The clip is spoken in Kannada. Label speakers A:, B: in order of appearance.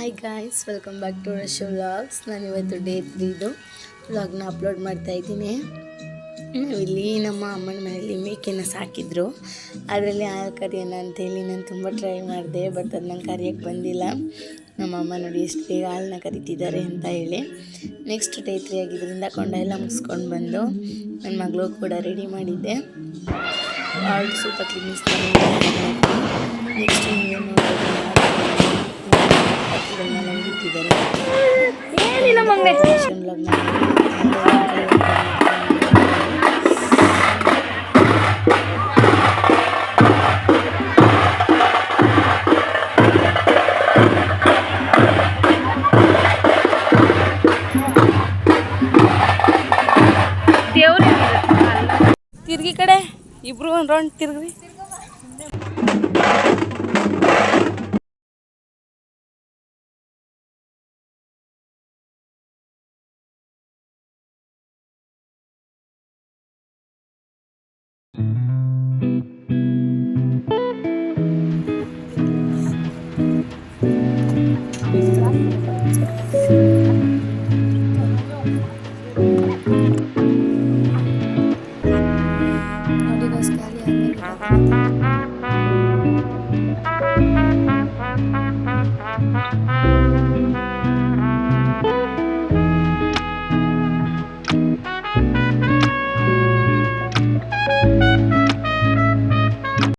A: Hi guys, welcome back to Rashu vlogs. ನಾನು ಇವತ್ತು ಡೇ 3 ವ್ಲಾಗ್ನ ಅಪ್ಲೋಡ್ ಮಾಡ್ತಾಯಿದ್ದೀನಿ. ನಾವಿಲ್ಲಿ ನಮ್ಮ ಅಮ್ಮನ ಮನೆಯಲ್ಲಿ ಮೇಕೆನ ಸಾಕಿದ್ರು. ಅದರಲ್ಲಿ ಹಾಲು ಕರಿಯೋಣ ಅಂತೇಳಿ ನಾನು ತುಂಬ ಟ್ರೈ ಮಾಡಿದೆ, ಬಟ್ ಅದು ನಂಗೆ ಕರಿಯೋಕ್ಕೆ ಬಂದಿಲ್ಲ. ನಮ್ಮ ಅಮ್ಮ ನೋಡಿ ಎಷ್ಟು ಬೇಗ ಹಾಲನ್ನ ಕರಿತಿದ್ದಾರೆ ಅಂತ ಹೇಳಿ. ನೆಕ್ಸ್ಟ್ ಡೇ 3 ಆಗಿದ್ದರಿಂದ ಕೊಂಡ ಎಲ್ಲ ಮುಗಿಸ್ಕೊಂಡು ಬಂದು ನನ್ನ ಮಗಳು ಕೂಡ ರೆಡಿ ಮಾಡಿದ್ದೆ. ಅವಳು ಸ್ವಲ್ಪ ಕ್ಲೀನಿಸ್ ನೆಕ್ಸ್ಟ್ ಏನಿಲ್ಲ ಮಮ್ಮಿ ದೇವ್ರ ತಿರ್ಗಿ ಕಡೆ ಇಬ್ರು ಒಂದು ರೌಂಡ್ ತಿರ್ಗ್ರಿ. ನೋಡಿ ಬಸ್ ಖಾಲಿ ಆದ್ಮೇಲೆ